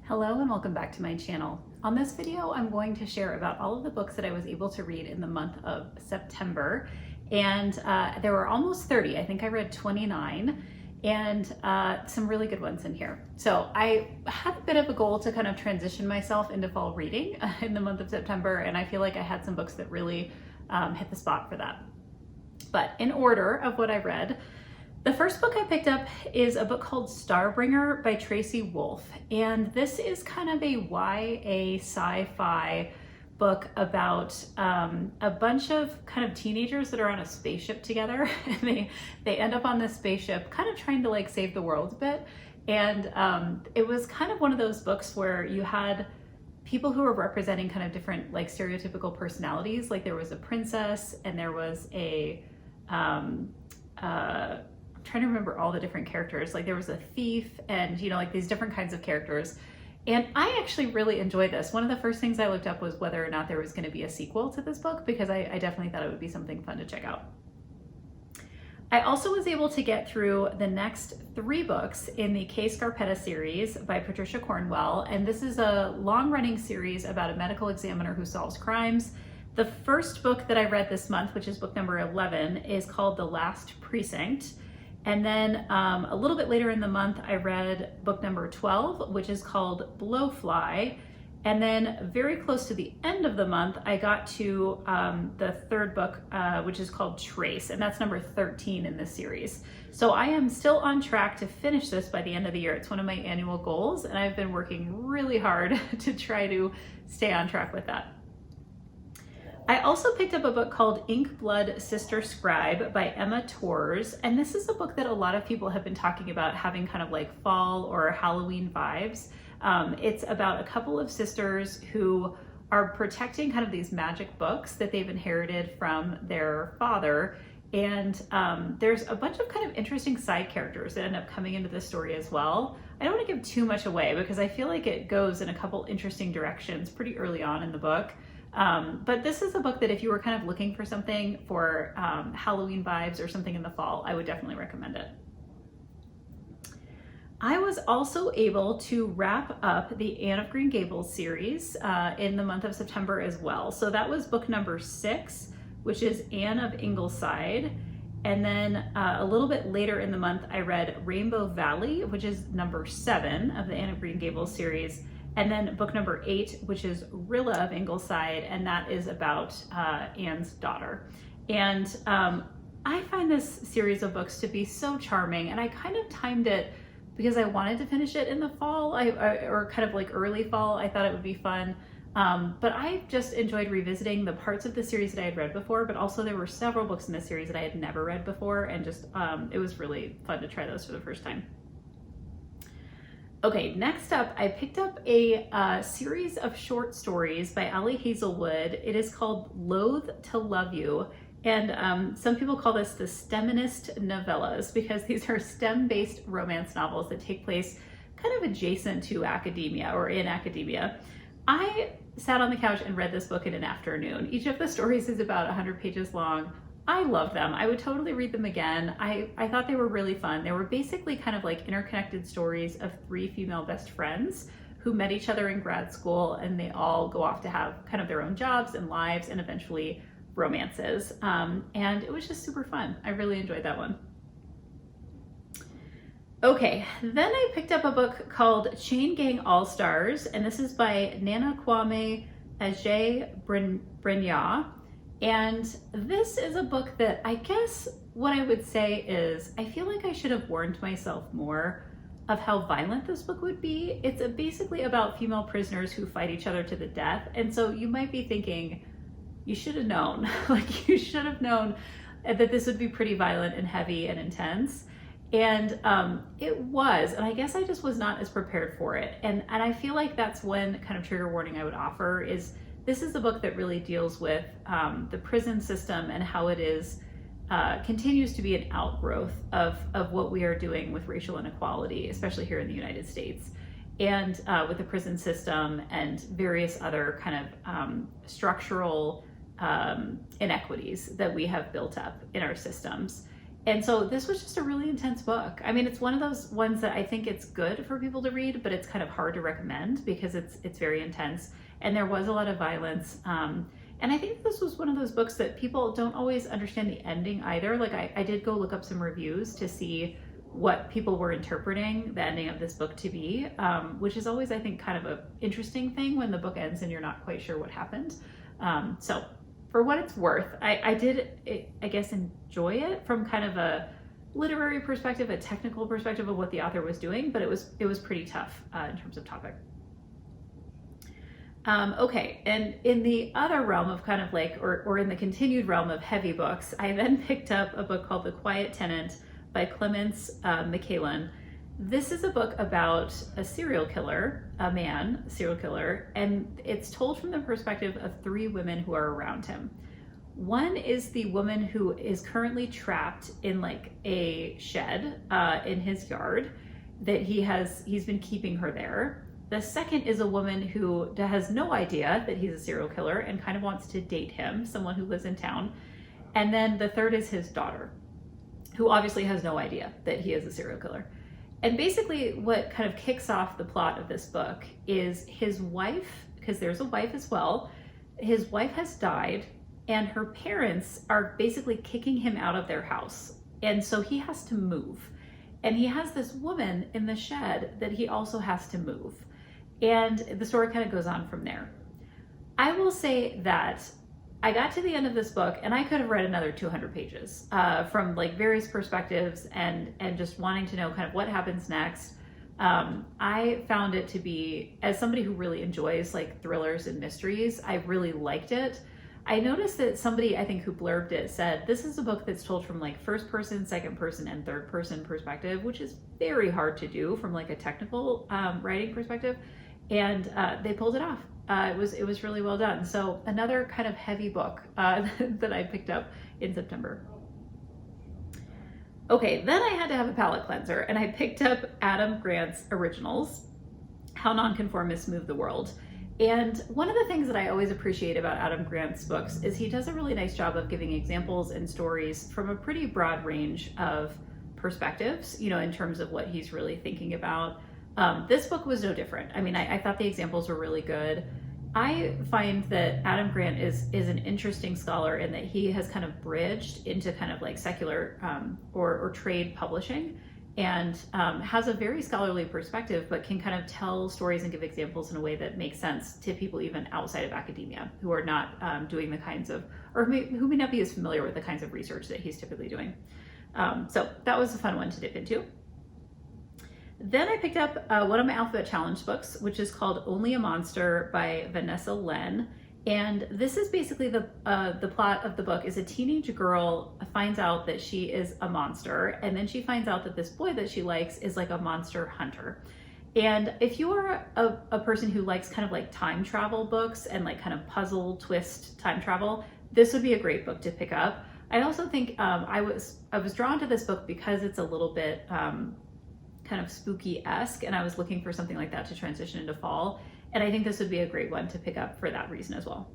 Hello and welcome back to my channel. On this video, I'm going to share about all of the books that I was able to read in the month of September. And there were almost 30. I think I read 29 and some really good ones in here. So I had a bit of a goal to kind of transition myself into fall reading in the month of September. And I feel like I had some books that really hit the spot for that. But in order of what I read, the first book I picked up is a book called Starbringer by Tracy Wolff, and this is kind of a YA sci-fi book about a bunch of kind of teenagers that are on a spaceship together, and they end up on this spaceship kind of trying to like save the world a bit. And it was kind of one of those books where you had people who were representing kind of different like stereotypical personalities. Like there was a princess and there was a I'm trying to remember all the different characters. Like there was a thief and, you know, like these different kinds of characters. And I actually really enjoyed this. One of the first things I looked up was whether or not there was going to be a sequel to this book, because I definitely thought it would be something fun to check out. I also was able to get through the next 3 books in the K. Scarpetta series by Patricia Cornwell. And this is a long-running series about a medical examiner who solves crimes. The first book that I read this month, which is book number 11, is called The Last Precinct. And then a little bit later in the month, I read book number 12, which is called Blowfly. And then very close to the end of the month, I got to the third book, which is called Trace, and that's number 13 in this series. So I am still on track to finish this by the end of the year. It's one of my annual goals, and I've been working really hard to try to stay on track with that. I also picked up a book called Blood SisterScribe by Emma Torres, and this is a book that a lot of people have been talking about having kind of like fall or Halloween vibes. It's about a couple of sisters who are protecting kind of these magic books that they've inherited from their father, and there's a bunch of kind of interesting side characters that end up coming into this story as well. I don't want to give too much away because I feel like it goes in a couple interesting directions pretty early on in the book. But this is a book that if you were kind of looking for something for Halloween vibes or something in the fall, I would definitely recommend it. I was also able to wrap up the Anne of Green Gables series in the month of September as well. So that was book number 6, which is Anne of Ingleside. And then a little bit later in the month, I read Rainbow Valley, which is number 7 of the Anne of Green Gables series. And then book number 8, which is Rilla of Ingleside, and that is about Anne's daughter. And I find this series of books to be so charming, and I kind of timed it because I wanted to finish it in the fall, or kind of like early fall. I thought it would be fun. But I just enjoyed revisiting the parts of the series that I had read before, but also there were several books in this series that I had never read before, and just it was really fun to try those for the first time. Okay, next up, I picked up a series of short stories by Ali Hazelwood. It is called Loathe to Love You, and some people call this the STEMinist novellas because these are STEM-based romance novels that take place kind of adjacent to academia or in academia. I sat on the couch and read this book in an afternoon. Each of the stories is about 100 pages long. I love them. I would totally read them again. I thought they were really fun. They were basically kind of like interconnected stories of 3 female best friends who met each other in grad school, and they all go off to have kind of their own jobs and lives and eventually romances. And it was just super fun. I really enjoyed that one. Okay, then I picked up a book called Chain Gang All-Stars, and this is by Nana Kwame Adjei-Brenyah. And this is a book that I guess what I would say is I feel like I should have warned myself more of how violent this book would be. It's basically about female prisoners who fight each other to the death. And so you might be thinking, you should have known, like you should have known that this would be pretty violent and heavy and intense. And it was, and I guess I just was not as prepared for it. And I feel like that's one kind of trigger warning I would offer is this is a book that really deals with the prison system and how it is continues to be an outgrowth of what we are doing with racial inequality, especially here in the United States, and with the prison system and various other kind of structural inequities that we have built up in our systems. And so this was just a really intense book. I mean, it's one of those ones that I think it's good for people to read, but it's kind of hard to recommend because it's very intense. And there was a lot of violence. And I think this was one of those books that people don't always understand the ending either. Like I did go look up some reviews to see what people were interpreting the ending of this book to be, which is always, I think, kind of an interesting thing when the book ends and you're not quite sure what happened. So for what it's worth, I guess, enjoy it from kind of a literary perspective, a technical perspective of what the author was doing, but it was pretty tough in terms of topic. Okay, and in the other realm of kind of like, or in the continued realm of heavy books, I then picked up a book called The Quiet Tenant by Clemence McCallan. This is a book about a serial killer, serial killer, and it's told from the perspective of 3 women who are around him. One is the woman who is currently trapped in like a shed in his yard that he's been keeping her there. The second is a woman who has no idea that he's a serial killer and kind of wants to date him, someone who lives in town. And then the third is his daughter, who obviously has no idea that he is a serial killer. And basically what kind of kicks off the plot of this book is his wife, because there's a wife as well, his wife has died and her parents are basically kicking him out of their house. And so he has to move. And he has this woman in the shed that he also has to move. And the story kind of goes on from there. I will say that I got to the end of this book and I could have read another 200 pages from like various perspectives and just wanting to know kind of what happens next. I found it to be, as somebody who really enjoys like thrillers and mysteries, I really liked it. I noticed that somebody, I think, who blurbed it said, this is a book that's told from like first person, second person, and third person perspective, which is very hard to do from like a technical writing perspective. And they pulled it off. It was really well done. So another kind of heavy book that I picked up in September. Okay, then I had to have a palate cleanser, and I picked up Adam Grant's Originals, How Nonconformists Move the World. And one of the things that I always appreciate about Adam Grant's books is he does a really nice job of giving examples and stories from a pretty broad range of perspectives, you know, in terms of what he's really thinking about. This book was no different. I mean, I thought the examples were really good. I find that Adam Grant is an interesting scholar in that he has kind of bridged into kind of like secular or trade publishing and has a very scholarly perspective, but can kind of tell stories and give examples in a way that makes sense to people even outside of academia who are not doing the kinds of, or who may not be as familiar with the kinds of research that he's typically doing. So that was a fun one to dip into. Then I picked up one of my Alphabet Challenge books, which is called Only a Monster by Vanessa Len. And this is basically the plot of the book is a teenage girl finds out that she is a monster. And then she finds out that this boy that she likes is like a monster hunter. And if you are a person who likes kind of like time travel books and like kind of puzzle twist time travel, this would be a great book to pick up. I also think I was drawn to this book because it's a little bit kind of spooky-esque, and I was looking for something like that to transition into fall. And I think this would be a great one to pick up for that reason as well.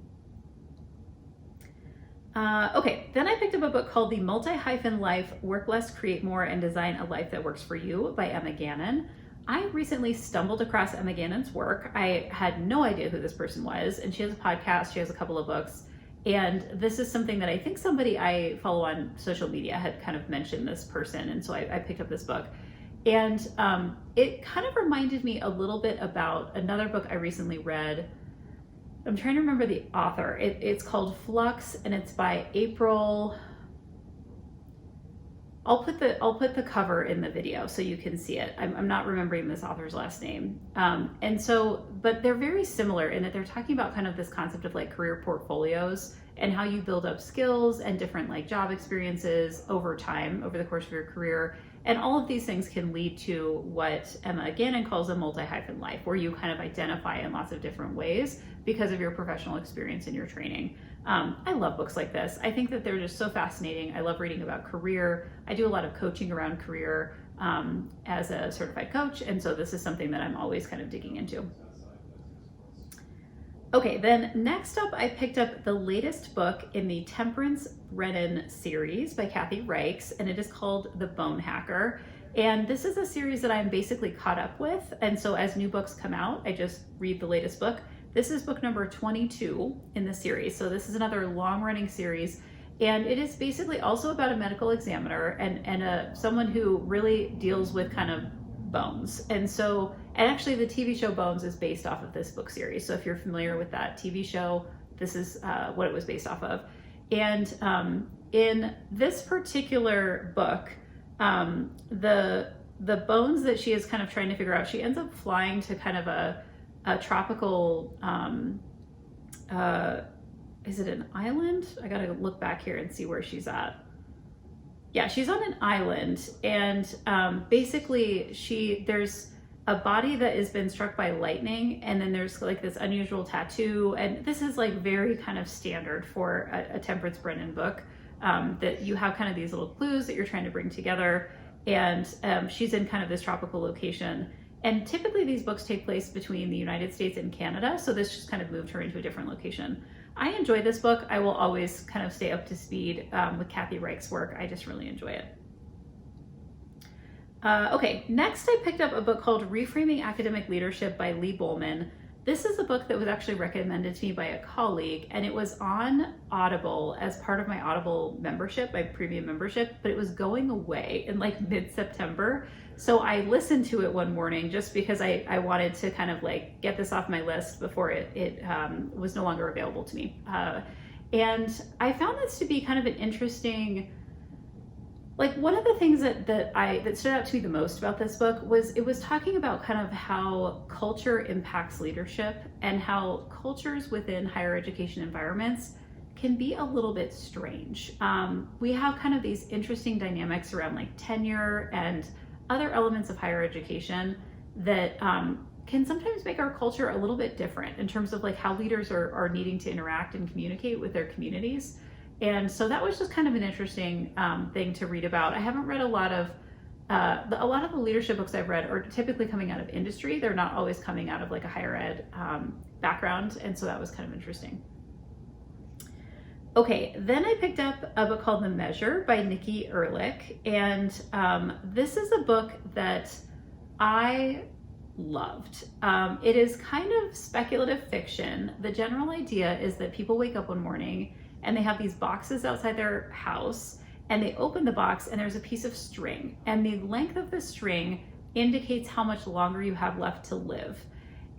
Okay, then I picked up a book called The Multi-Life, Work Less, Create More, and Design a Life That Works for You by Emma Gannon. I recently stumbled across Emma Gannon's work. I had no idea who this person was, and she has a podcast, she has a couple of books, and this is something that I think somebody I follow on social media had kind of mentioned this person, and so I picked up this book. And it kind of reminded me a little bit about another book I recently read. I'm trying to remember the author. It's called Flux, and it's by April. I'll put the cover in the video so you can see it. I'm not remembering this author's last name. But they're very similar in that they're talking about kind of this concept of like career portfolios and how you build up skills and different like job experiences over time, over the course of your career. And all of these things can lead to what Emma Gannon calls a multi-life, where you kind of identify in lots of different ways because of your professional experience and your training. I love books like this. I think that they're just so fascinating. I love reading about career. I do a lot of coaching around career as a certified coach. And so this is something that I'm always kind of digging into. Okay, then next up, I picked up the latest book in the Temperance Brennan series by Kathy Reichs, and it is called The Bone Hacker. And this is a series that I'm basically caught up with. And so as new books come out, I just read the latest book. This is book number 22 in the series. So this is another long running series. And it is basically also about a medical examiner and someone who really deals with kind of bones. And actually the TV show Bones is based off of this book series. So if you're familiar with that TV show, this is what it was based off of. And in this particular book, the bones that she is kind of trying to figure out, she ends up flying to kind of a tropical, is it an island? I gotta look back here and see where she's at. Yeah, she's on an island, and basically there's a body that has been struck by lightning, and then there's like this unusual tattoo, and this is like very kind of standard for a Temperance Brennan book, that you have kind of these little clues that you're trying to bring together, and she's in kind of this tropical location. And typically these books take place between the United States and Canada, so this just kind of moved her into a different location. I enjoy this book. I will always kind of stay up to speed with Kathy Reichs' work. I just really enjoy it. Okay, next I picked up a book called Reframing Academic Leadership by Lee Bowman. This is a book that was actually recommended to me by a colleague, and it was on Audible as part of my Audible membership, my premium membership, but it was going away in like mid-September. So I listened to it one morning just because I wanted to kind of like get this off my list before it was no longer available to me. And I found this to be kind of an interesting, like one of the things that stood out to me the most about this book was it was talking about kind of how culture impacts leadership and how cultures within higher education environments can be a little bit strange. We have kind of these interesting dynamics around like tenure and other elements of higher education that can sometimes make our culture a little bit different in terms of like how leaders are needing to interact and communicate with their communities. And so that was just kind of an interesting thing to read about. I haven't read a lot of the leadership books I've read are typically coming out of industry. They're not always coming out of like a higher ed background. And so that was kind of interesting. Okay, then I picked up a book called The Measure by Nikki Ehrlich. And this is a book that I loved. It is kind of speculative fiction. The general idea is that people wake up one morning and they have these boxes outside their house, and they open the box and there's a piece of string, and the length of the string indicates how much longer you have left to live.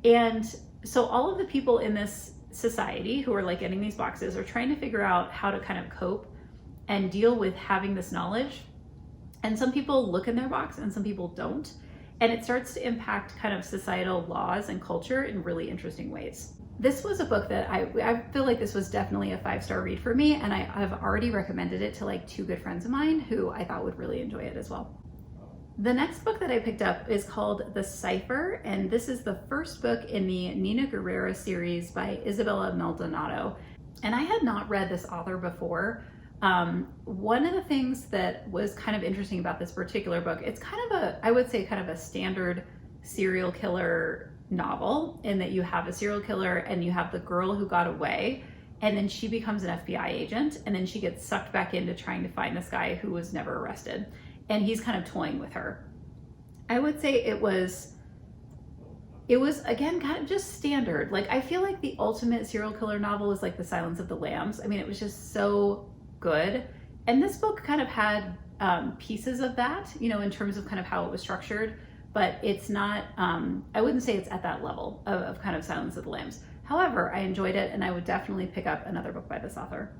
And so all of the people in this society who are like getting these boxes are trying to figure out how to kind of cope and deal with having this knowledge. And some people look in their box and some people don't. And it starts to impact kind of societal laws and culture in really interesting ways. This was a book that I feel like this was definitely a 5-star read for me, and I've already recommended it to like 2 good friends of mine who I thought would really enjoy it as well. The next book that I picked up is called The Cipher, and this is the first book in the Nina Guerrera series by Isabella Maldonado. And I had not read this author before. One of the things that was kind of interesting about this particular book, it's kind of I would say kind of a standard serial killer novel, in that you have a serial killer and you have the girl who got away, and then she becomes an FBI agent, and then she gets sucked back into trying to find this guy who was never arrested, and he's kind of toying with her. I would say it was again kind of just standard. Like, I feel like the ultimate serial killer novel is like The Silence of the Lambs. I mean, it was just so good, and this book kind of had pieces of that, you know, in terms of kind of how it was structured, but it's not, I wouldn't say it's at that level of kind of Silence of the Lambs. However, I enjoyed it, and I would definitely pick up another book by this author.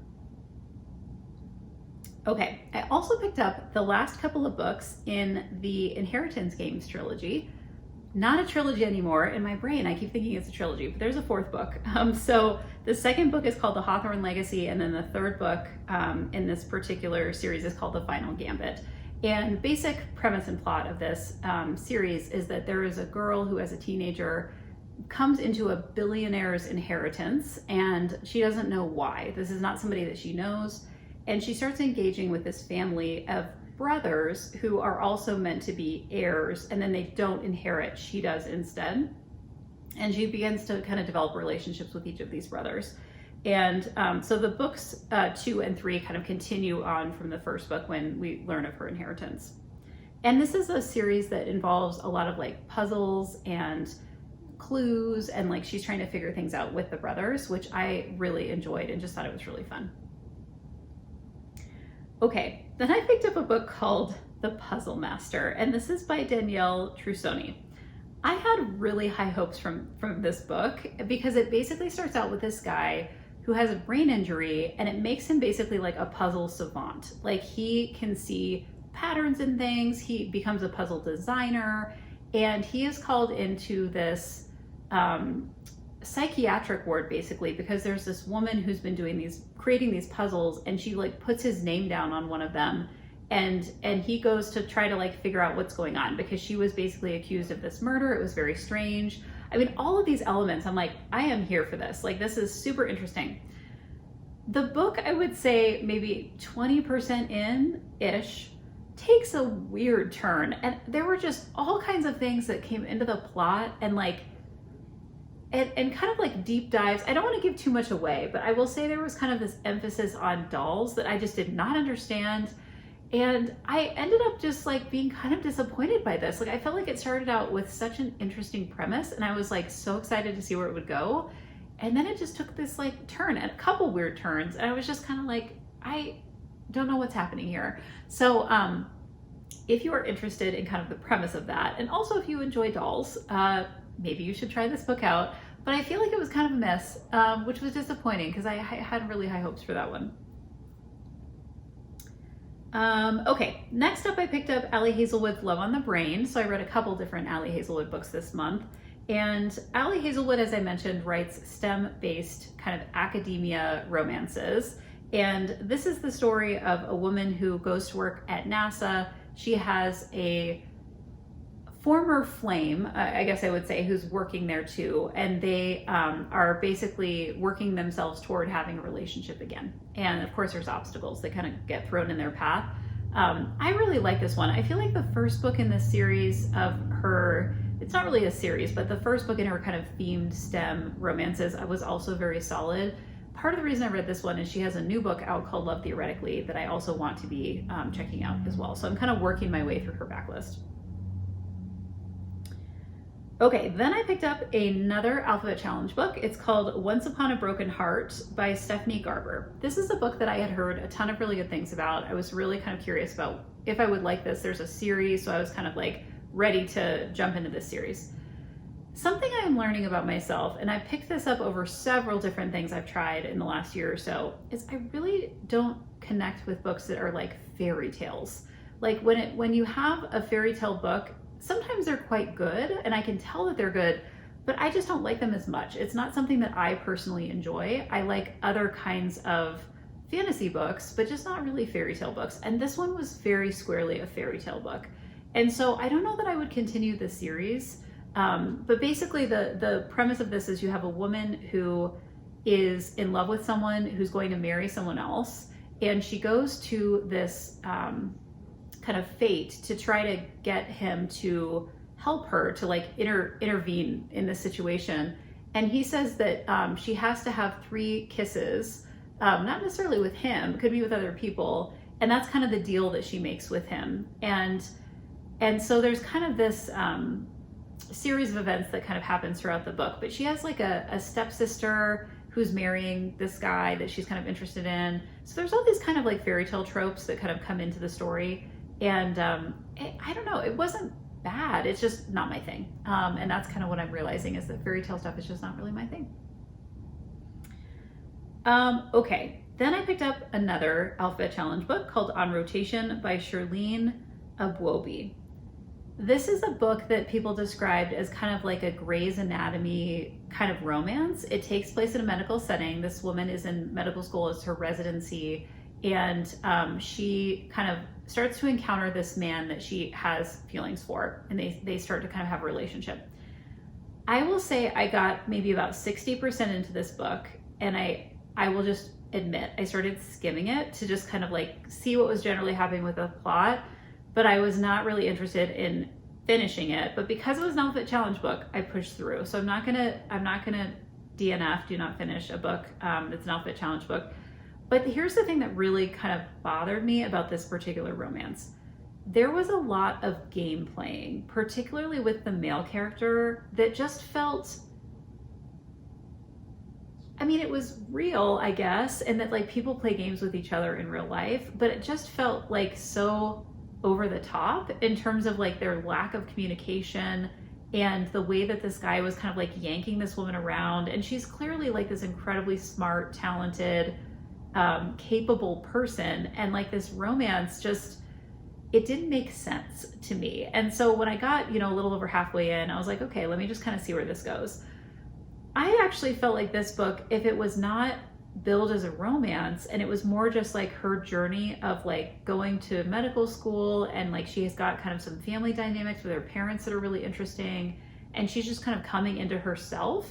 Okay, I also picked up the last couple of books in the Inheritance Games trilogy. Not a trilogy anymore. In my brain, I keep thinking it's a trilogy, but there's a 4th book. So the second book is called The Hawthorne Legacy, and then the 3rd book in this particular series is called The Final Gambit. And basic premise and plot of this series is that there is a girl who, as a teenager, comes into a billionaire's inheritance, and she doesn't know why. This is not somebody that she knows. And she starts engaging with this family of brothers who are also meant to be heirs, and then they don't inherit, she does instead. and she begins to kind of develop relationships with each of these brothers. And so the books 2 and 3 kind of continue on from the first book when we learn of her inheritance. And this is a series that involves a lot of like puzzles and clues, and like she's trying to figure things out with the brothers, which I really enjoyed and just thought it was really fun. Okay, then I picked up a book called The Puzzle Master, and this is by Danielle Trussoni. I had really high hopes from this book because it basically starts out with this guy who has a brain injury, and it makes him basically like a puzzle savant. Like he can see patterns in things, he becomes a puzzle designer, and he is called into this psychiatric ward basically because there's this woman who's been creating these puzzles, and she like puts his name down on one of them, and he goes to try to like figure out what's going on because she was basically accused of this murder. It was very strange. I mean, all of these elements, I'm like, I am here for this. Like, this is super interesting. The book, I would say maybe 20% in-ish, takes a weird turn. And there were just all kinds of things that came into the plot and like, and kind of like deep dives. I don't want to give too much away, but I will say there was kind of this emphasis on dolls that I just did not understand. And I ended up just like being kind of disappointed by this. Like I felt like it started out with such an interesting premise, and I was like so excited to see where it would go. And then it just took this like turn, and a couple weird turns. And I was just kind of like, I don't know what's happening here. So if you are interested in kind of the premise of that, and also if you enjoy dolls, maybe you should try this book out. But I feel like it was kind of a mess, which was disappointing because I had really high hopes for that one. Okay, next up I picked up Ali Hazelwood's Love on the Brain. So I read a couple different Ali Hazelwood books this month. And Ali Hazelwood, as I mentioned, writes STEM-based kind of academia romances. And this is the story of a woman who goes to work at NASA. She has a former flame, I guess I would say, who's working there too. And they are basically working themselves toward having a relationship again. And of course there's obstacles that kind of get thrown in their path. I really like this one. I feel like the first book in this series of her, it's not really a series, but the first book in her kind of themed STEM romances was also very solid. Part of the reason I read this one is she has a new book out called Love Theoretically that I also want to be checking out as well. So I'm kind of working my way through her backlist. Okay, then I picked up another Alphabet Challenge book. It's called Once Upon a Broken Heart by Stephanie Garber. This is a book that I had heard a ton of really good things about. I was really kind of curious about if I would like this. There's a series, so I was kind of like ready to jump into this series. Something I am learning about myself, and I picked this up over several different things I've tried in the last year or so, is I really don't connect with books that are like fairy tales. Like when you have a fairy tale book, sometimes they're quite good and I can tell that they're good, but I just don't like them as much. It's not something that I personally enjoy. I like other kinds of fantasy books, but just not really fairy tale books. And this one was very squarely a fairy tale book. And so I don't know that I would continue the series. But basically the premise of this is you have a woman who is in love with someone who's going to marry someone else. And she goes to this kind of fate to try to get him to help her to like intervene in this situation. And he says that she has to have 3 kisses, not necessarily with him, it could be with other people. And that's kind of the deal that she makes with him. And so there's kind of this series of events that kind of happens throughout the book. But she has like a stepsister who's marrying this guy that she's kind of interested in. So there's all these kind of like fairy tale tropes that kind of come into the story. And I don't know, it wasn't bad. It's just not my thing. And that's kind of what I'm realizing is that fairy tale stuff is just not really my thing. Okay, then I picked up another Alphabet Challenge book called On Rotation by Shirlene Abwobi. This is a book that people described as kind of like a Grey's Anatomy kind of romance. It takes place in a medical setting. This woman is in medical school as her residency, and she kind of starts to encounter this man that she has feelings for, and they start to kind of have a relationship. I will say I got maybe about 60% into this book, and I will just admit I started skimming it to just kind of like see what was generally happening with the plot, but I was not really interested in finishing it, but because it was an Outfit Challenge book, I pushed through. So I'm not gonna DNF, do not finish a book that's an Outfit Challenge book. But here's the thing that really kind of bothered me about this particular romance. There was a lot of game playing, particularly with the male character, that just felt, I mean, it was real, I guess, and that like people play games with each other in real life, but it just felt like so over the top in terms of like their lack of communication and the way that this guy was kind of like yanking this woman around. And she's clearly like this incredibly smart, talented, capable person. And like this romance just, it didn't make sense to me. And so when I got, a little over halfway in, I was like, okay, let me just kind of see where this goes. I actually felt like this book, if it was not billed as a romance and it was more just like her journey of like going to medical school, and like she has got kind of some family dynamics with her parents that are really interesting, and she's just kind of coming into herself,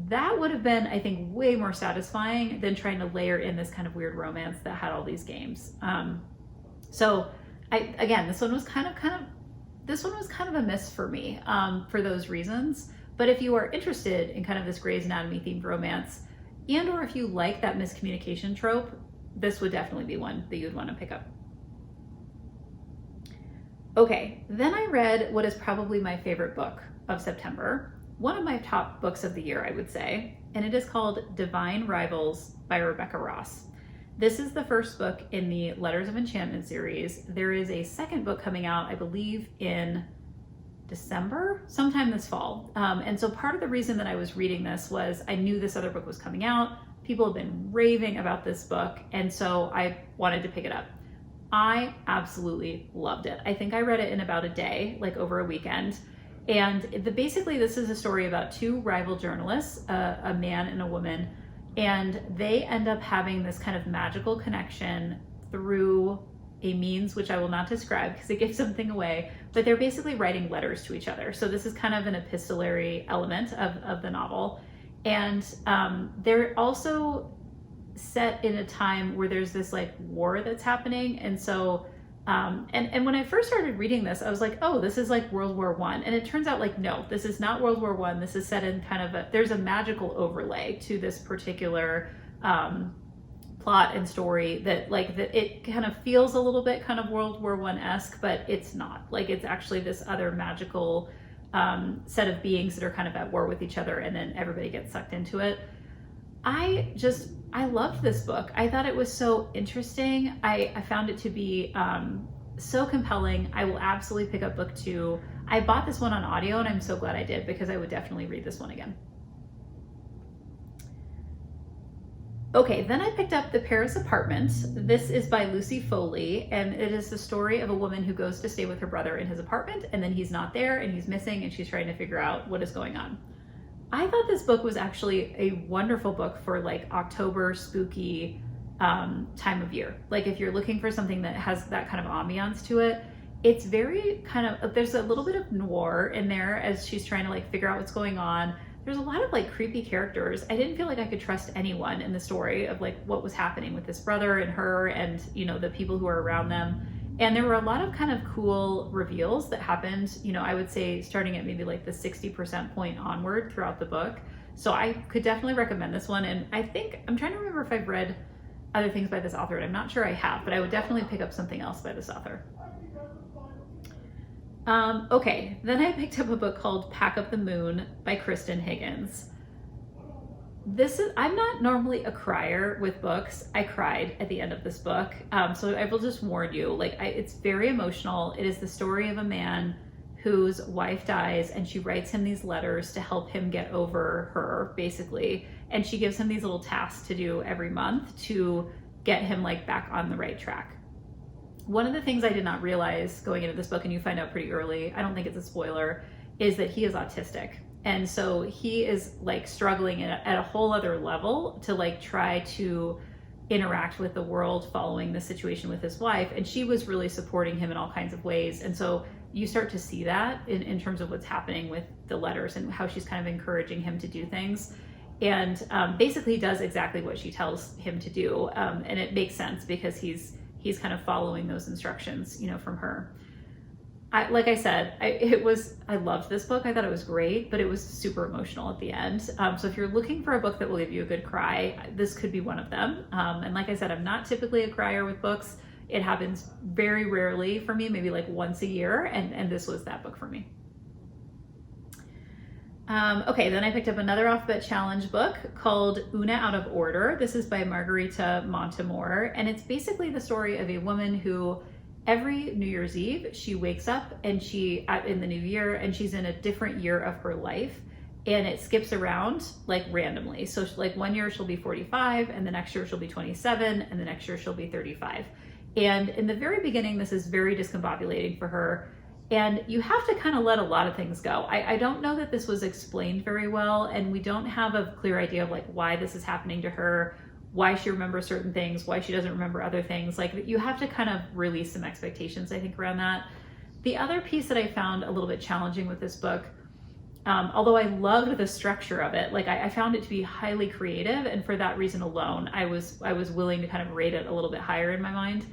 that would have been, I think, way more satisfying than trying to layer in this kind of weird romance that had all these games. So this one was kind of a miss for me for those reasons. But if you are interested in kind of this Grey's Anatomy themed romance, and or if you like that miscommunication trope, this would definitely be one that you'd want to pick up. Okay, then I read what is probably my favorite book of September, one of my top books of the year, I would say, and it is called Divine Rivals by Rebecca Ross. This is the first book in the Letters of Enchantment series. There is a second book coming out, I believe, in December, sometime this fall. And so part of the reason that I was reading this was I knew this other book was coming out. People have been raving about this book, and so I wanted to pick it up. I absolutely loved it. I think I read it in about a day, like over a weekend. And basically this is a story about two rival journalists, a man and a woman, and they end up having this kind of magical connection through a means which I will not describe because it gives something away, but they're basically writing letters to each other. So this is kind of an epistolary element of the novel. And they're also set in a time where there's this like war that's happening. And so, and when I first started reading this, I was like, oh, this is like World War I. And it turns out like, no, this is not World War I. This is set in kind of there's a magical overlay to this particular plot and story that it kind of feels a little bit kind of World War I-esque, but it's not. Like it's actually this other magical set of beings that are kind of at war with each other, and then everybody gets sucked into it. I loved this book. I thought it was so interesting. I found it to be so compelling. I will absolutely pick up book 2. I bought this one on audio, and I'm so glad I did because I would definitely read this one again. Okay, then I picked up The Paris Apartment. This is by Lucy Foley, and it is the story of a woman who goes to stay with her brother in his apartment, and then he's not there, and he's missing, and she's trying to figure out what is going on. I thought this book was actually a wonderful book for like October spooky time of year. Like if you're looking for something that has that kind of ambiance to it, it's very kind of, there's a little bit of noir in there as she's trying to like figure out what's going on. There's a lot of like creepy characters. I didn't feel like I could trust anyone in the story of like what was happening with this brother and her and, the people who are around them. And there were a lot of kind of cool reveals that happened, I would say starting at maybe like the 60% point onward throughout the book. So I could definitely recommend this one. And I think, I'm trying to remember if I've read other things by this author, and I'm not sure I have, but I would definitely pick up something else by this author. Okay, then I picked up a book called Pack Up the Moon by Kristen Higgins. I'm not normally a crier with books. I cried at the end of this book. So I will just warn you, it's very emotional. It is the story of a man whose wife dies, and she writes him these letters to help him get over her, basically. And she gives him these little tasks to do every month to get him back on the right track. One of the things I did not realize going into this book, and you find out pretty early, I don't think it's a spoiler, is that he is autistic. And so he is struggling at a whole other level to try to interact with the world following the situation with his wife. And she was really supporting him in all kinds of ways. And so you start to see that in terms of what's happening with the letters and how she's kind of encouraging him to do things. And basically does exactly what she tells him to do. And it makes sense because he's kind of following those instructions, from her. like I said, I loved this book. I thought it was great, but it was super emotional at the end. So if you're looking for a book that will give you a good cry, this could be one of them. And like I said, I'm not typically a crier with books. It happens very rarely for me, maybe like once a year, and this was that book for me. Okay, then I picked up another Alphabet Challenge book called Una Out of Order. This is by Margarita Montemor, and it's basically the story of a woman who every New Year's Eve, she wakes up and in the new year, and she's in a different year of her life, and it skips around like randomly. So like one year she'll be 45, and the next year she'll be 27, and the next year she'll be 35. And in the very beginning, this is very discombobulating for her. And you have to kind of let a lot of things go. I don't know that this was explained very well, and we don't have a clear idea of like why this is happening to her, why she remembers certain things, why she doesn't remember other things. Like you have to kind of release some expectations, I think, around that. The other piece that I found a little bit challenging with this book, although I loved the structure of it, like I found it to be highly creative, and for that reason alone, I was willing to kind of rate it a little bit higher in my mind.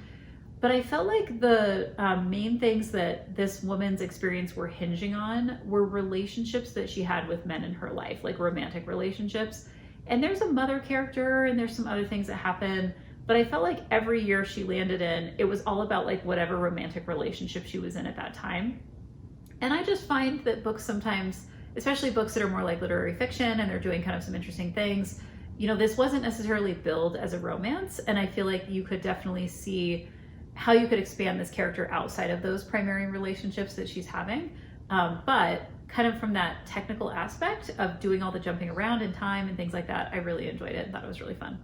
But I felt like the main things that this woman's experience were hinging on were relationships that she had with men in her life, like romantic relationships. And there's a mother character and there's some other things that happen, but I felt like every year she landed in, it was all about like whatever romantic relationship she was in at that time. And I just find that books sometimes, especially books that are more like literary fiction and they're doing kind of some interesting things, you know, this wasn't necessarily billed as a romance. And I feel like you could definitely see how you could expand this character outside of those primary relationships that she's having. But kind of from that technical aspect of doing all the jumping around in time and things like that, I really enjoyed it and thought it was really fun.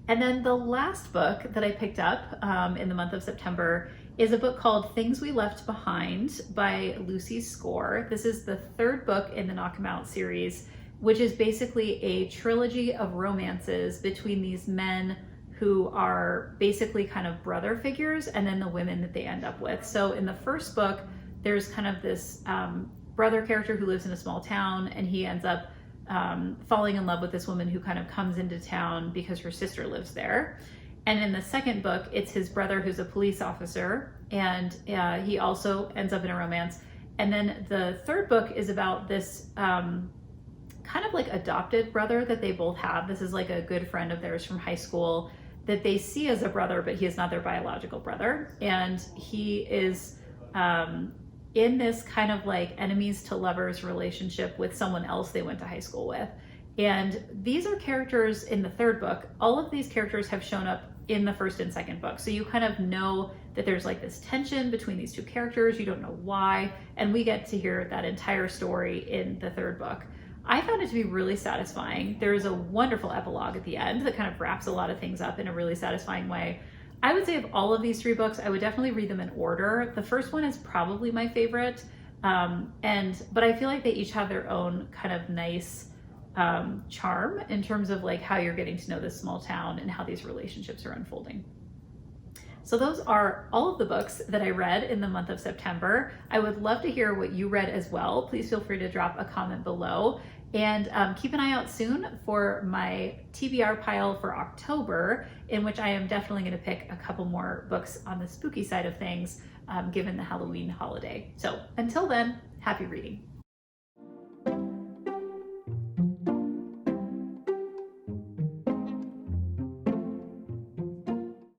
And then the last book that I picked up in the month of September is a book called Things We Left Behind by Lucy Score. This is the third book in the Knock 'Em Out series, which is basically a trilogy of romances between these men who are basically kind of brother figures, and then the women that they end up with. So in the first book, there's kind of this brother character who lives in a small town, and he ends up falling in love with this woman who kind of comes into town because her sister lives there. And in the second book, it's his brother who's a police officer, and he also ends up in a romance. And then the third book is about this kind of like adopted brother that they both have. This is like a good friend of theirs from high school that they see as a brother, but he is not their biological brother. And he is in this kind of like enemies to lovers relationship with someone else they went to high school with. And these are characters in the third book. All of these characters have shown up in the first and second book. So you kind of know that there's like this tension between these two characters. You don't know why. And we get to hear that entire story in the third book. I found it to be really satisfying. There's a wonderful epilogue at the end that kind of wraps a lot of things up in a really satisfying way. I would say of all of these three books, I would definitely read them in order. The first one is probably my favorite. But I feel like they each have their own kind of nice charm in terms of like how you're getting to know this small town and how these relationships are unfolding. So those are all of the books that I read in the month of September. I would love to hear what you read as well. Please feel free to drop a comment below. And keep an eye out soon for my TBR pile for October, in which I am definitely going to pick a couple more books on the spooky side of things, given the Halloween holiday. So until then, happy reading.